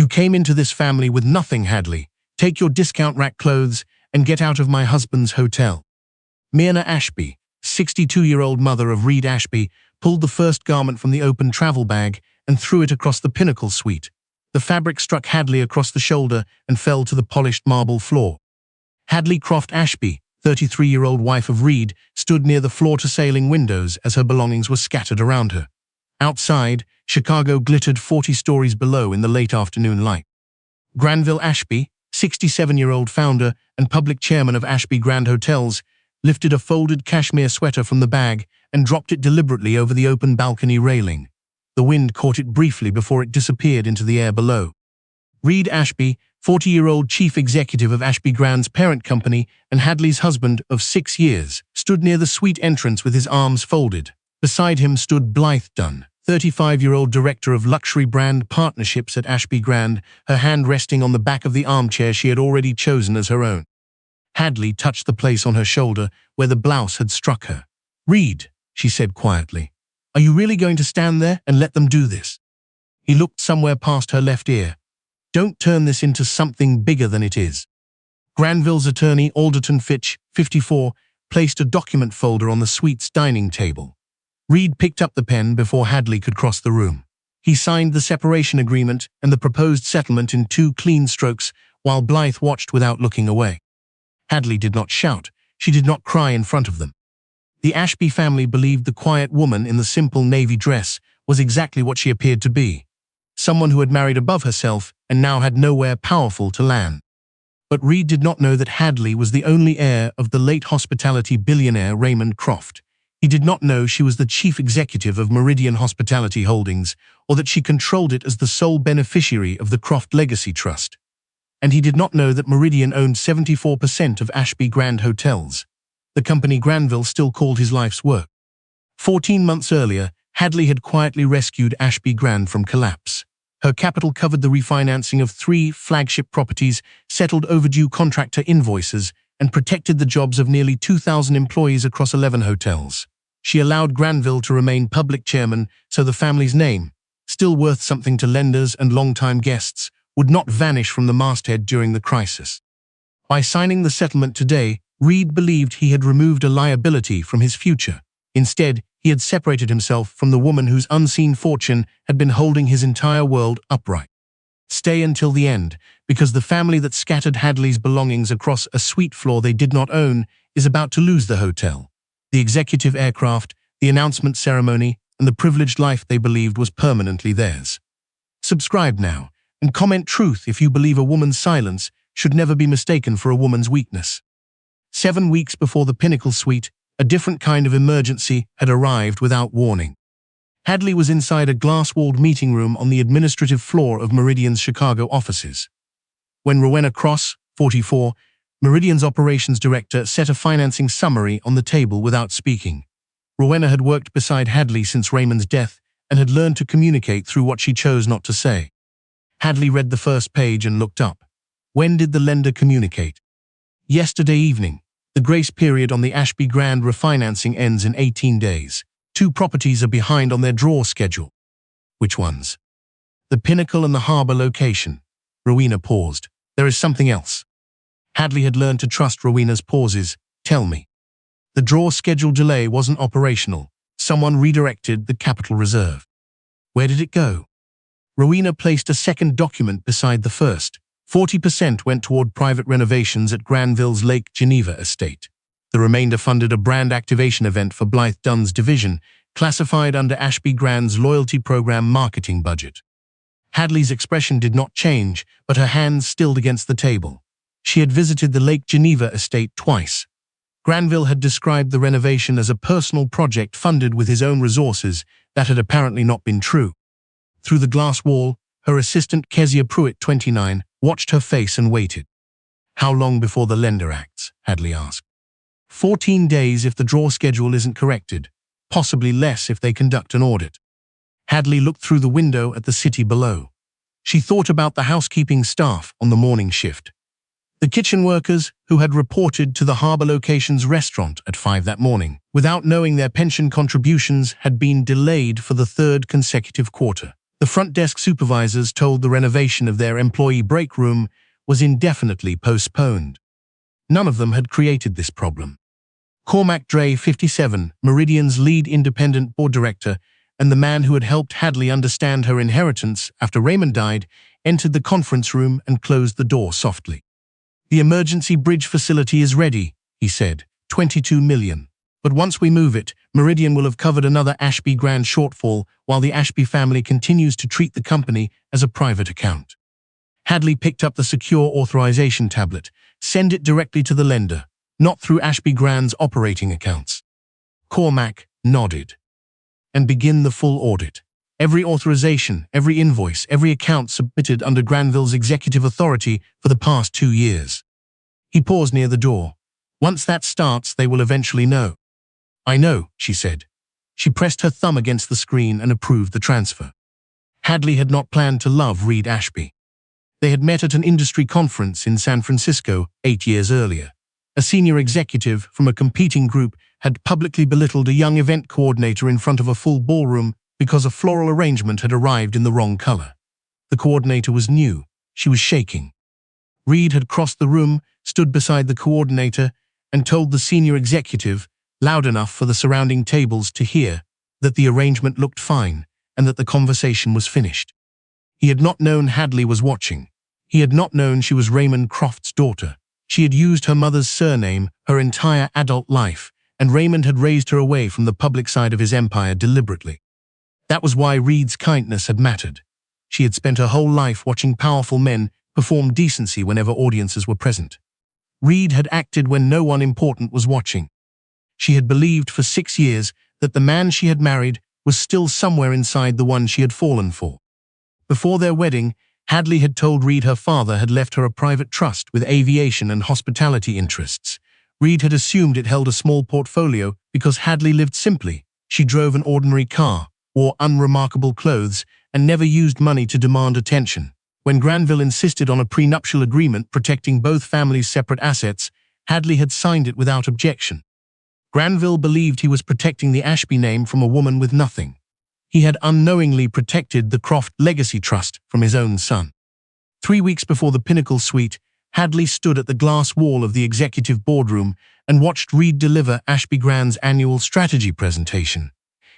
You came into this family with nothing, Hadley. Take your discount rack clothes and get out of my husband's hotel. Myrna Ashby, 62-year-old mother of Reed Ashby, pulled the first garment from the open travel bag and threw it across the Pinnacle suite. The fabric struck Hadley across the shoulder and fell to the polished marble floor. Hadley Croft Ashby, 33-year-old wife of Reed, stood near the floor-to-ceiling windows as her belongings were scattered around her. Outside, Chicago glittered 40 stories below in the late afternoon light. Granville Ashby, 67-year-old founder and public chairman of Ashby Grand Hotels, lifted a folded cashmere sweater from the bag and dropped it deliberately over the open balcony railing. The wind caught it briefly before it disappeared into the air below. Reed Ashby, 40-year-old chief executive of Ashby Grand's parent company and Hadley's husband of 6 years, stood near the suite entrance with his arms folded. Beside him stood Blythe Dunn, 35-year-old director of luxury brand partnerships at Ashby Grand, her hand resting on the back of the armchair she had already chosen as her own. Hadley touched the place on her shoulder where the blouse had struck her. "Reed," she said quietly, "are you really going to stand there and let them do this?" He looked somewhere past her left ear. "Don't turn this into something bigger than it is." Granville's attorney, Alderton Fitch, 54, placed a document folder on the suite's dining table. Reed picked up the pen before Hadley could cross the room. He signed the separation agreement and the proposed settlement in 2 clean strokes while Blythe watched without looking away. Hadley did not shout. She did not cry in front of them. The Ashby family believed the quiet woman in the simple navy dress was exactly what she appeared to be. Someone who had married above herself and now had nowhere powerful to land. But Reed did not know that Hadley was the only heir of the late hospitality billionaire Raymond Croft. He did not know she was the chief executive of Meridian Hospitality Holdings, or that she controlled it as the sole beneficiary of the Croft Legacy Trust. And he did not know that Meridian owned 74% of Ashby Grand Hotels, the company Granville still called his life's work. 14 months earlier, Hadley had quietly rescued Ashby Grand from collapse. Her capital covered the refinancing of 3 flagship properties, settled overdue contractor invoices, and protected the jobs of nearly 2,000 employees across 11 hotels. She allowed Granville to remain public chairman, so the family's name, still worth something to lenders and longtime guests, would not vanish from the masthead during the crisis. By signing the settlement today, Reed believed he had removed a liability from his future. Instead, he had separated himself from the woman whose unseen fortune had been holding his entire world upright. Stay until the end, because the family that scattered Hadley's belongings across a suite floor they did not own is about to lose the hotel, the executive aircraft, the announcement ceremony, and the privileged life they believed was permanently theirs. Subscribe now, and comment truth if you believe a woman's silence should never be mistaken for a woman's weakness. 7 weeks before the Pinnacle suite, a different kind of emergency had arrived without warning. Hadley was inside a glass-walled meeting room on the administrative floor of Meridian's Chicago offices. When Rowena Cross, 44, Meridian's operations director, set a financing summary on the table without speaking. Rowena had worked beside Hadley since Raymond's death and had learned to communicate through what she chose not to say. Hadley read the first page and looked up. When did the lender communicate? Yesterday evening. The grace period on the Ashby Grand refinancing ends in 18 days. 2 properties are behind on their draw schedule. Which ones? The Pinnacle and the Harbor location. Rowena paused. There is something else. Hadley had learned to trust Rowena's pauses. Tell me. The draw schedule delay wasn't operational. Someone redirected the capital reserve. Where did it go? Rowena placed a second document beside the first. 40% went toward private renovations at Granville's Lake Geneva estate. The remainder funded a brand activation event for Blythe Dunn's division, classified under Ashby Grand's loyalty program marketing budget. Hadley's expression did not change, but her hands stilled against the table. She had visited the Lake Geneva estate twice. Granville had described the renovation as a personal project funded with his own resources. That had apparently not been true. Through the glass wall, her assistant Kezia Pruitt, 29, watched her face and waited. How long before the lender acts? Hadley asked. 14 days if the draw schedule isn't corrected, possibly less if they conduct an audit. Hadley looked through the window at the city below. She thought about the housekeeping staff on the morning shift. The kitchen workers who had reported to the Harbor location's restaurant at 5 that morning, without knowing their pension contributions had been delayed for the 3rd consecutive quarter. The front desk supervisors told the renovation of their employee break room was indefinitely postponed. None of them had created this problem. Cormac Dre, 57, Meridian's lead independent board director, and the man who had helped Hadley understand her inheritance after Raymond died, entered the conference room and closed the door softly. "The emergency bridge facility is ready," he said, "$22 million. But once we move it, Meridian will have covered another Ashby grand shortfall while the Ashby family continues to treat the company as a private account." Hadley picked up the secure authorization tablet. "Send it directly to the lender, not through Ashby Grand's operating accounts." Cormac nodded. "And begin the full audit. Every authorization, every invoice, every account submitted under Granville's executive authority for the past 2 years." He paused near the door. "Once that starts, they will eventually know." "I know," she said. She pressed her thumb against the screen and approved the transfer. Hadley had not planned to love Reed Ashby. They had met at an industry conference in San Francisco 8 years earlier. A senior executive from a competing group had publicly belittled a young event coordinator in front of a full ballroom because a floral arrangement had arrived in the wrong color. The coordinator was new. She was shaking. Reed had crossed the room, stood beside the coordinator, and told the senior executive, loud enough for the surrounding tables to hear, that the arrangement looked fine and that the conversation was finished. He had not known Hadley was watching. He had not known she was Raymond Croft's daughter. She had used her mother's surname her entire adult life, and Raymond had raised her away from the public side of his empire deliberately. That was why Reed's kindness had mattered. She had spent her whole life watching powerful men perform decency whenever audiences were present. Reed had acted when no one important was watching. She had believed for 6 years that the man she had married was still somewhere inside the one she had fallen for. Before their wedding, Hadley had told Reed her father had left her a private trust with aviation and hospitality interests. Reed had assumed it held a small portfolio because Hadley lived simply. She drove an ordinary car, wore unremarkable clothes, and never used money to demand attention. When Granville insisted on a prenuptial agreement protecting both families' separate assets, Hadley had signed it without objection. Granville believed he was protecting the Ashby name from a woman with nothing. He had unknowingly protected the Croft Legacy Trust from his own son. 3 weeks before the Pinnacle suite, Hadley stood at the glass wall of the executive boardroom and watched Reed deliver Ashby Grand's annual strategy presentation.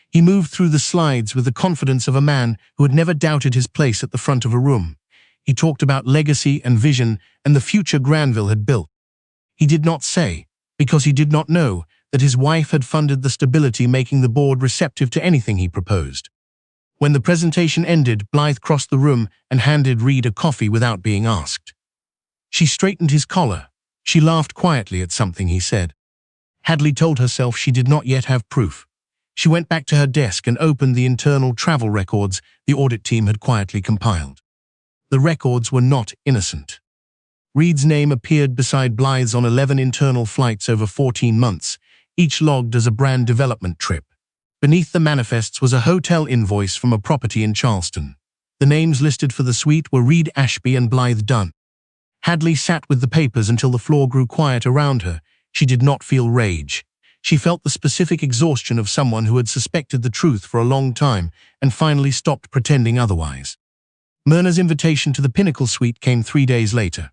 He moved through the slides with the confidence of a man who had never doubted his place at the front of a room. He talked about legacy and vision and the future Granville had built. He did not say, because he did not know, that his wife had funded the stability making the board receptive to anything he proposed. When the presentation ended, Blythe crossed the room and handed Reed a coffee without being asked. She straightened his collar. She laughed quietly at something he said. Hadley told herself she did not yet have proof. She went back to her desk and opened the internal travel records the audit team had quietly compiled. The records were not innocent. Reed's name appeared beside Blythe's on 11 internal flights over 14 months, each logged as a brand development trip. Beneath the manifests was a hotel invoice from a property in Charleston. The names listed for the suite were Reed Ashby and Blythe Dunn. Hadley sat with the papers until the floor grew quiet around her. She did not feel rage. She felt the specific exhaustion of someone who had suspected the truth for a long time and finally stopped pretending otherwise. Myrna's invitation to the Pinnacle suite came 3 days later.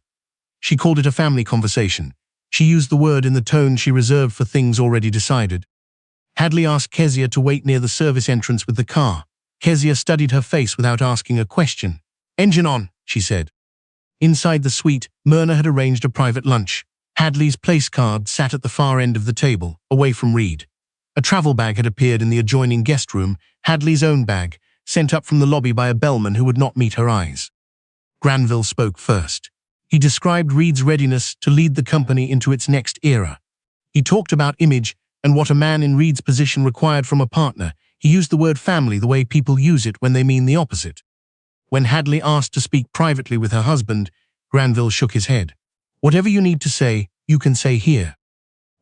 She called it a family conversation. She used the word in the tone she reserved for things already decided. Hadley asked Kezia to wait near the service entrance with the car. Kezia studied her face without asking a question. "Engine on," she said. Inside the suite, Myrna had arranged a private lunch. Hadley's place card sat at the far end of the table, away from Reed. A travel bag had appeared in the adjoining guest room, Hadley's own bag, sent up from the lobby by a bellman who would not meet her eyes. Granville spoke first. He described Reed's readiness to lead the company into its next era. He talked about image and what a man in Reed's position required from a partner. He used the word family the way people use it when they mean the opposite. When Hadley asked to speak privately with her husband, Granville shook his head. "Whatever you need to say, you can say here."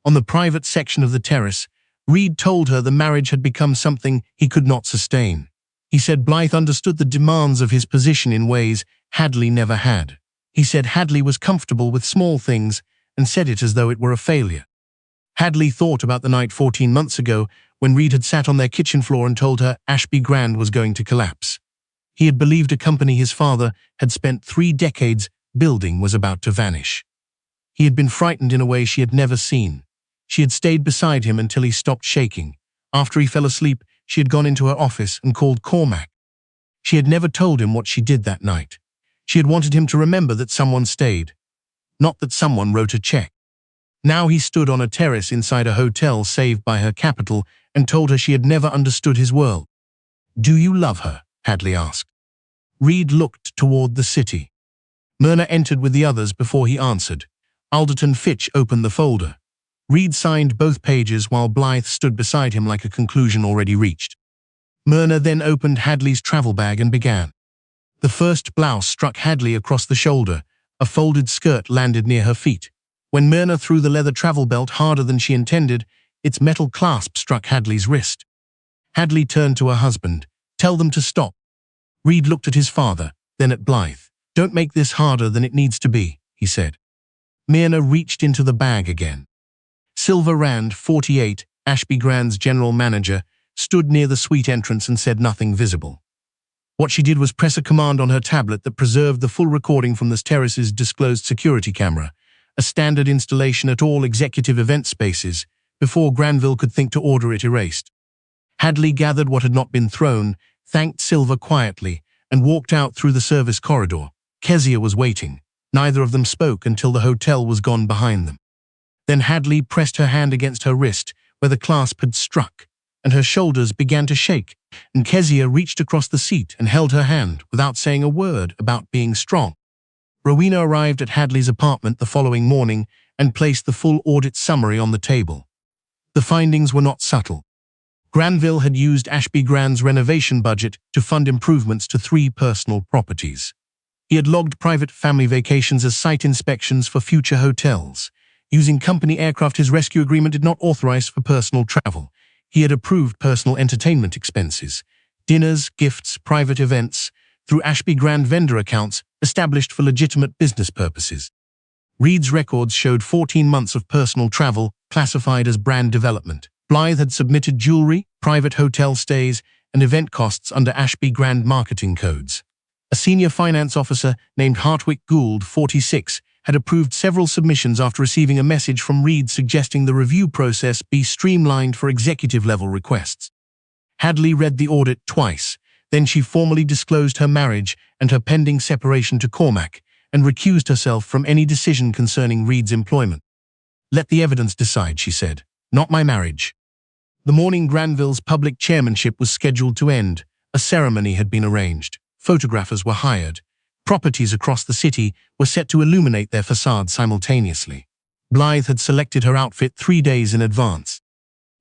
On the private section of the terrace, Reed told her the marriage had become something he could not sustain. He said Blythe understood the demands of his position in ways Hadley never had. He said Hadley was comfortable with small things and said it as though it were a failure. Hadley thought about the night 14 months ago when Reed had sat on their kitchen floor and told her Ashby Grand was going to collapse. He had believed a company his father had spent 3 decades building was about to vanish. He had been frightened in a way she had never seen. She had stayed beside him until he stopped shaking. After he fell asleep, she had gone into her office and called Cormac. She had never told him what she did that night. She had wanted him to remember that someone stayed, not that someone wrote a check. Now he stood on a terrace inside a hotel saved by her capital and told her she had never understood his world. "Do you love her?" Hadley asked. Reed looked toward the city. Myrna entered with the others before he answered. Alderton Fitch opened the folder. Reed signed both pages while Blythe stood beside him like a conclusion already reached. Myrna then opened Hadley's travel bag and began. The first blouse struck Hadley across the shoulder. A folded skirt landed near her feet. When Myrna threw the leather travel belt harder than she intended, its metal clasp struck Hadley's wrist. Hadley turned to her husband. "Tell them to stop." Reed looked at his father, then at Blythe. "Don't make this harder than it needs to be," he said. Myrna reached into the bag again. Silver Rand, 48, Ashby Grand's general manager, stood near the suite entrance and said nothing visible. What she did was press a command on her tablet that preserved the full recording from the terrace's disclosed security camera, a standard installation at all executive event spaces, before Granville could think to order it erased. Hadley gathered what had not been thrown, thanked Silver quietly, and walked out through the service corridor. Kezia was waiting. Neither of them spoke until the hotel was gone behind them. Then Hadley pressed her hand against her wrist, where the clasp had struck, and her shoulders began to shake, and Kezia reached across the seat and held her hand without saying a word about being strong. Rowena arrived at Hadley's apartment the following morning and placed the full audit summary on the table. The findings were not subtle. Granville had used Ashby Grand's renovation budget to fund improvements to 3 personal properties. He had logged private family vacations as site inspections for future hotels. Using company aircraft, his rescue agreement did not authorize for personal travel. He had approved personal entertainment expenses, dinners, gifts, private events, through Ashby Grand vendor accounts established for legitimate business purposes. Reed's records showed 14 months of personal travel classified as brand development. Blythe had submitted jewelry, private hotel stays, and event costs under Ashby Grand marketing codes. A senior finance officer named Hartwick Gould, 46, had approved several submissions after receiving a message from Reed suggesting the review process be streamlined for executive-level requests. Hadley read the audit twice. Then she formally disclosed her marriage and her pending separation to Cormac, and recused herself from any decision concerning Reed's employment. "Let the evidence decide," she said. "Not my marriage." The morning Granville's public chairmanship was scheduled to end. A ceremony had been arranged. Photographers were hired. Properties across the city were set to illuminate their facades simultaneously. Blythe had selected her outfit 3 days in advance.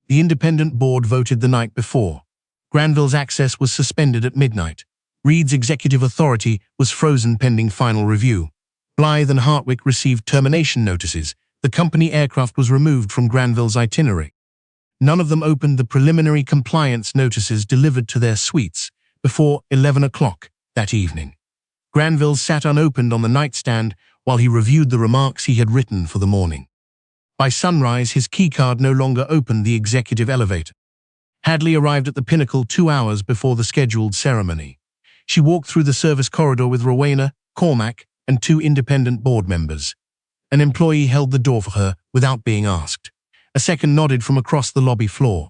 The independent board voted the night before. Granville's access was suspended at midnight. Reed's executive authority was frozen pending final review. Blythe and Hartwick received termination notices. The company aircraft was removed from Granville's itinerary. None of them opened the preliminary compliance notices delivered to their suites before 11 o'clock that evening. Granville sat unopened on the nightstand while he reviewed the remarks he had written for the morning. By sunrise, his keycard no longer opened the executive elevator. Hadley arrived at the Pinnacle 2 hours before the scheduled ceremony. She walked through the service corridor with Rowena, Cormac, and 2 independent board members. An employee held the door for her without being asked. A second nodded from across the lobby floor.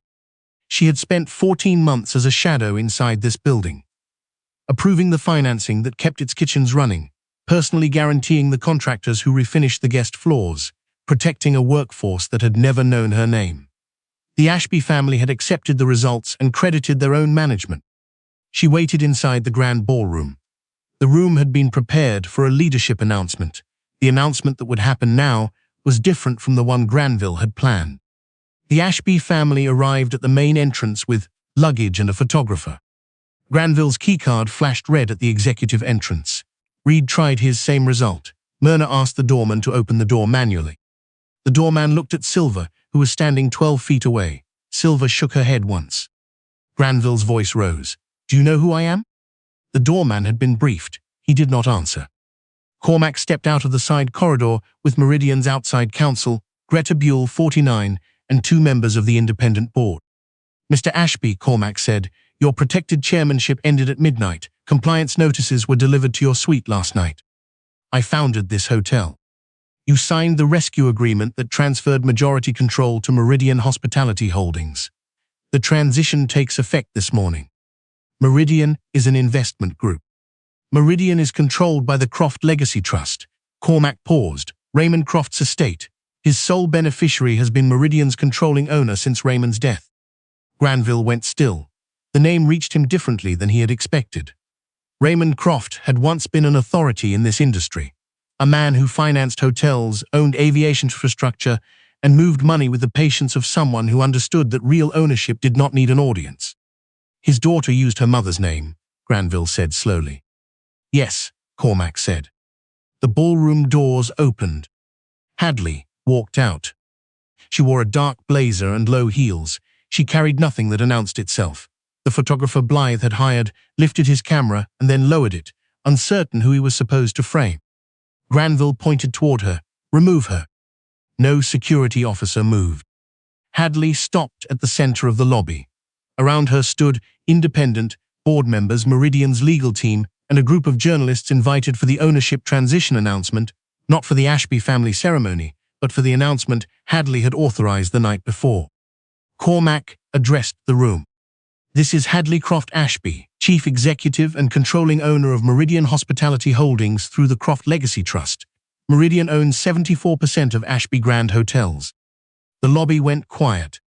She had spent 14 months as a shadow inside this building, approving the financing that kept its kitchens running, personally guaranteeing the contractors who refinished the guest floors, protecting a workforce that had never known her name. The Ashby family had accepted the results and credited their own management. She waited inside the grand ballroom. The room had been prepared for a leadership announcement. The announcement that would happen now was different from the one Granville had planned. The Ashby family arrived at the main entrance with luggage and a photographer. Granville's keycard flashed red at the executive entrance. Reed tried his same result. Myrna asked the doorman to open the door manually. The doorman looked at Silver, who was standing 12 feet away. Silver shook her head once. Granville's voice rose. "Do you know who I am?" The doorman had been briefed. He did not answer. Cormac stepped out of the side corridor with Meridian's outside counsel, Greta Buell, 49, and 2 members of the independent board. "Mr. Ashby," Cormac said, "your protected chairmanship ended at midnight, Compliance notices were delivered to your suite last night. I founded this hotel. You signed the rescue agreement that transferred majority control to Meridian Hospitality Holdings. The transition takes effect this morning. Meridian is an investment group. Meridian is controlled by the Croft Legacy Trust. Cormac paused. Raymond Croft's estate. His sole beneficiary has been Meridian's controlling owner since Raymond's death. Granville went still. The name reached him differently than he had expected. Raymond Croft had once been an authority in this industry. A man who financed hotels, owned aviation infrastructure, and moved money with the patience of someone who understood that real ownership did not need an audience. His daughter used her mother's name, Granville said slowly. Yes, Cormac said. The ballroom doors opened. Hadley walked out. She wore a dark blazer and low heels. She carried nothing that announced itself. The photographer Blythe had hired lifted his camera and then lowered it, uncertain who he was supposed to frame. Granville pointed toward her. Remove her. No security officer moved. Hadley stopped at the center of the lobby. Around her stood independent board members, Meridian's legal team, and a group of journalists invited for the ownership transition announcement, not for the Ashby family ceremony, but for the announcement Hadley had authorized the night before. Cormac addressed the room. This is Hadley Croft Ashby, Chief Executive and controlling owner of Meridian Hospitality Holdings through the Croft Legacy Trust. Meridian owns 74% of Ashby Grand Hotels. The lobby went quiet.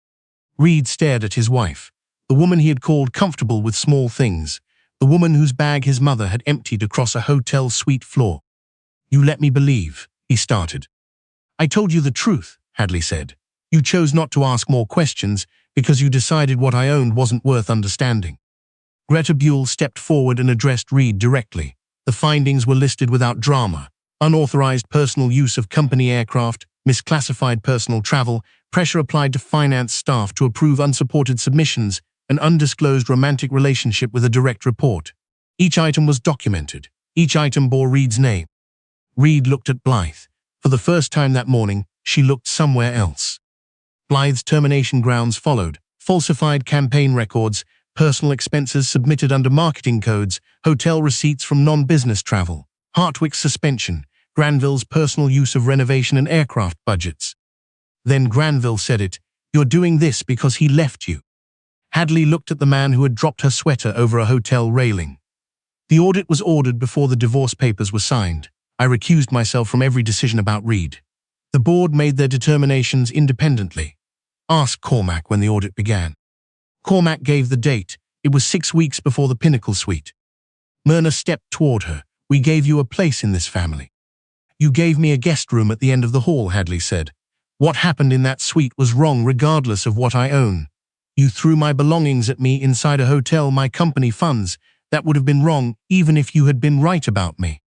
Reed stared at his wife, the woman he had called comfortable with small things, the woman whose bag his mother had emptied across a hotel suite floor. You let me believe, he started. I told you the truth, Hadley said. You chose not to ask more questions because you decided what I owned wasn't worth understanding. Greta Buell stepped forward and addressed Reed directly. The findings were listed without drama. Unauthorized personal use of company aircraft, misclassified personal travel, pressure applied to finance staff to approve unsupported submissions, an undisclosed romantic relationship with a direct report. Each item was documented. Each item bore Reed's name. Reed looked at Blythe. For the first time that morning, she looked somewhere else. Blythe's termination grounds followed: falsified campaign records, personal expenses submitted under marketing codes, hotel receipts from non-business travel, Hartwick's suspension, Granville's personal use of renovation and aircraft budgets. Then Granville said it, "You're doing this because he left you." Hadley looked at the man who had dropped her sweater over a hotel railing. The audit was ordered before the divorce papers were signed. I recused myself from every decision about Reed. The board made their determinations independently. Ask Cormac when the audit began. Cormac gave the date. It was 6 weeks before the Pinnacle suite. Myrna stepped toward her. We gave you a place in this family. You gave me a guest room at the end of the hall, Hadley said. What happened in that suite was wrong regardless of what I own. You threw my belongings at me inside a hotel, my company funds. That would have been wrong even if you had been right about me.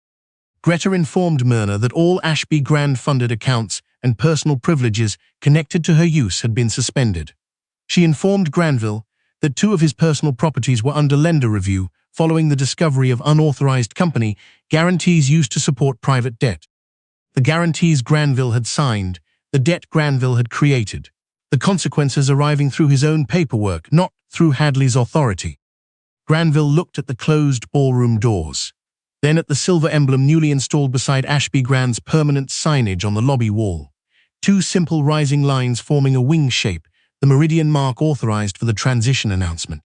Greta informed Myrna that all Ashby Grand funded accounts and personal privileges connected to her use had been suspended. She informed Granville that 2 of his personal properties were under lender review following the discovery of unauthorized company guarantees used to support private debt. The guarantees Granville had signed, the debt Granville had created, the consequences arriving through his own paperwork, not through Hadley's authority. Granville looked at the closed ballroom doors, then at the silver emblem newly installed beside Ashby Grand's permanent signage on the lobby wall. 2 simple rising lines forming a wing shape, the Meridian mark authorized for the transition announcement.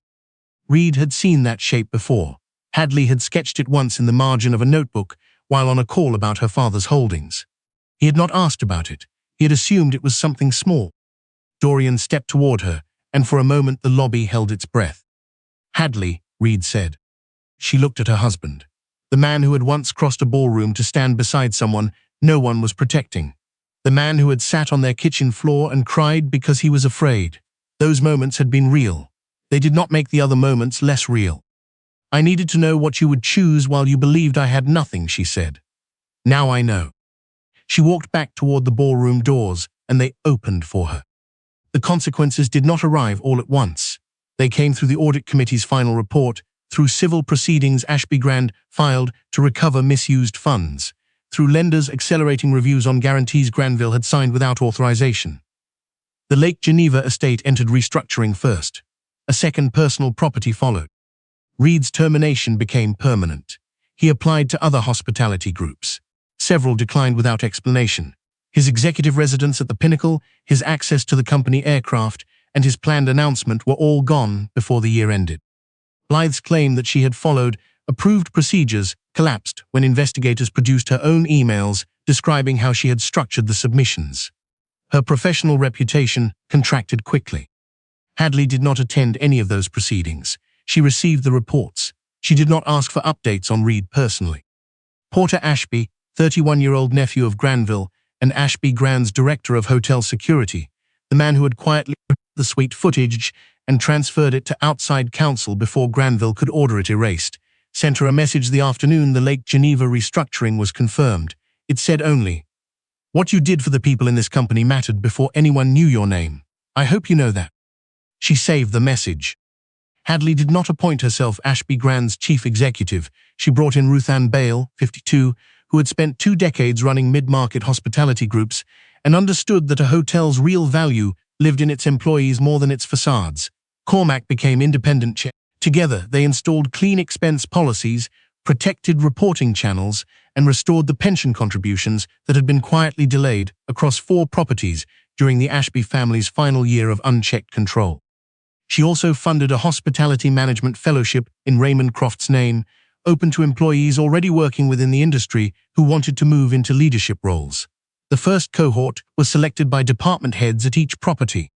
Reed had seen that shape before. Hadley had sketched it once in the margin of a notebook while on a call about her father's holdings. He had not asked about it. He had assumed it was something small. Dorian stepped toward her, and for a moment the lobby held its breath. Hadley, Reed said. She looked at her husband. The man who had once crossed a ballroom to stand beside someone no one was protecting. The man who had sat on their kitchen floor and cried because he was afraid. Those moments had been real. They did not make the other moments less real. I needed to know what you would choose while you believed I had nothing, she said. Now I know. She walked back toward the ballroom doors, and they opened for her. The consequences did not arrive all at once. They came through the audit committee's final report, through civil proceedings Ashby Grand filed to recover misused funds, through lenders accelerating reviews on guarantees Granville had signed without authorization. The Lake Geneva estate entered restructuring first. A second personal property followed. Reed's termination became permanent. He applied to other hospitality groups. Several declined without explanation. His executive residence at the Pinnacle, his access to the company aircraft, and his planned announcement were all gone before the year ended. Blythe's claim that she had followed approved procedures collapsed when investigators produced her own emails describing how she had structured the submissions. Her professional reputation contracted quickly. Hadley did not attend any of those proceedings. She received the reports. She did not ask for updates on Reed personally. Porter Ashby, 31-year-old nephew of Granville, and Ashby Grand's director of hotel security, the man who had quietly the sweet footage and transferred it to outside counsel before Granville could order it erased, sent her a message the afternoon the Lake Geneva restructuring was confirmed. It said only, "What you did for the people in this company mattered before anyone knew your name. I hope you know that." She saved the message. Hadley did not appoint herself Ashby Grand's chief executive. She brought in Ruth Ann Bale, 52, who had spent 2 decades running mid-market hospitality groups and understood that a hotel's real value lived in its employees more than its facades. Cormac became independent chair. Together, they installed clean expense policies, protected reporting channels, and restored the pension contributions that had been quietly delayed across 4 properties during the Ashby family's final year of unchecked control. She also funded a hospitality management fellowship in Raymond Croft's name, open to employees already working within the industry who wanted to move into leadership roles. The first cohort was selected by department heads at each property.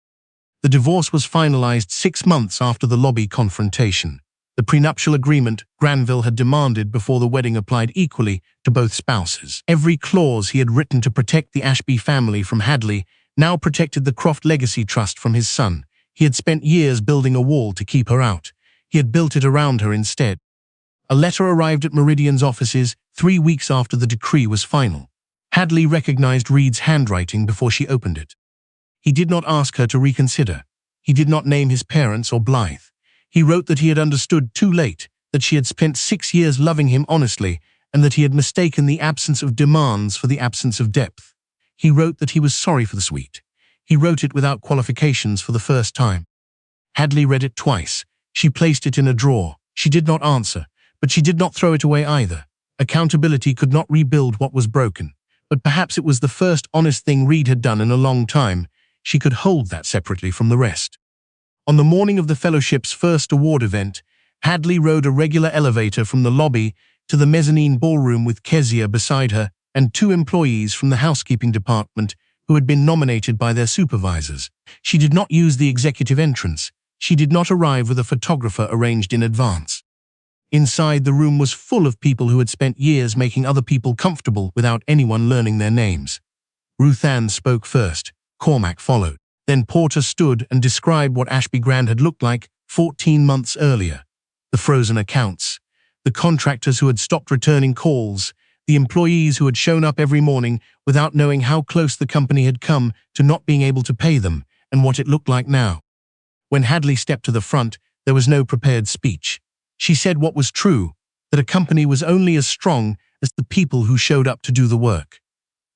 The divorce was finalized 6 months after the lobby confrontation. The prenuptial agreement Granville had demanded before the wedding applied equally to both spouses. Every clause he had written to protect the Ashby family from Hadley now protected the Croft Legacy Trust from his son. He had spent years building a wall to keep her out. He had built it around her instead. A letter arrived at Meridian's offices 3 weeks after the decree was final. Hadley recognized Reed's handwriting before she opened it. He did not ask her to reconsider. He did not name his parents or Blythe. He wrote that he had understood too late, that she had spent 6 years loving him honestly, and that he had mistaken the absence of demands for the absence of depth. He wrote that he was sorry for the suite. He wrote it without qualifications for the first time. Hadley read it twice. She placed it in a drawer. She did not answer, but she did not throw it away either. Accountability could not rebuild what was broken, but perhaps it was the first honest thing Reed had done in a long time. She could hold that separately from the rest. On the morning of the fellowship's first award event, Hadley rode a regular elevator from the lobby to the mezzanine ballroom with Kezia beside her and 2 employees from the housekeeping department who had been nominated by their supervisors. She did not use the executive entrance. She did not arrive with a photographer arranged in advance. Inside, the room was full of people who had spent years making other people comfortable without anyone learning their names. Ruth Ann spoke first. Cormac followed. Then Porter stood and described what Ashby Grand had looked like 14 months earlier. The frozen accounts, the contractors who had stopped returning calls, the employees who had shown up every morning without knowing how close the company had come to not being able to pay them, and what it looked like now. When Hadley stepped to the front, there was no prepared speech. She said what was true, that a company was only as strong as the people who showed up to do the work,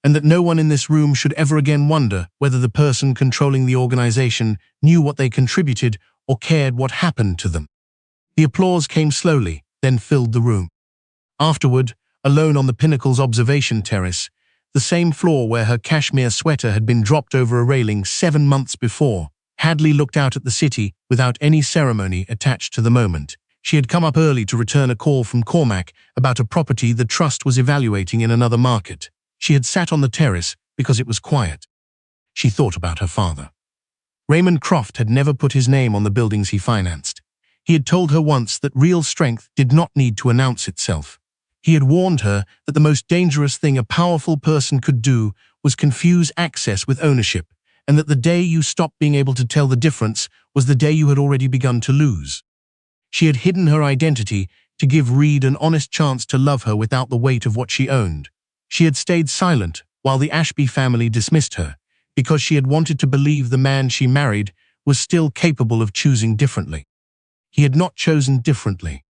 and that no one in this room should ever again wonder whether the person controlling the organization knew what they contributed or cared what happened to them. The applause came slowly, then filled the room. Afterward, alone on the Pinnacle's observation terrace, the same floor where her cashmere sweater had been dropped over a railing 7 months before, Hadley looked out at the city without any ceremony attached to the moment. She had come up early to return a call from Cormac about a property the trust was evaluating in another market. She had sat on the terrace because it was quiet. She thought about her father. Raymond Croft had never put his name on the buildings he financed. He had told her once that real strength did not need to announce itself. He had warned her that the most dangerous thing a powerful person could do was confuse access with ownership, and that the day you stopped being able to tell the difference was the day you had already begun to lose. She had hidden her identity to give Reed an honest chance to love her without the weight of what she owned. She had stayed silent while the Ashby family dismissed her, because she had wanted to believe the man she married was still capable of choosing differently. He had not chosen differently.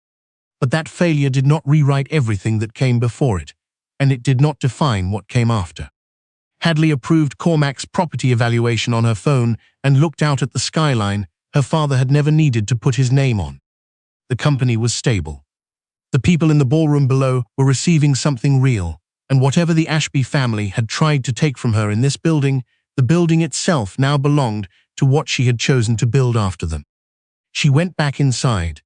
But that failure did not rewrite everything that came before it, and it did not define what came after. Hadley approved Cormac's property evaluation on her phone and looked out at the skyline her father had never needed to put his name on. the company was stable. The people in the ballroom below were receiving something real, and whatever the Ashby family had tried to take from her in this building, the building itself now belonged to what she had chosen to build after them. She went back inside,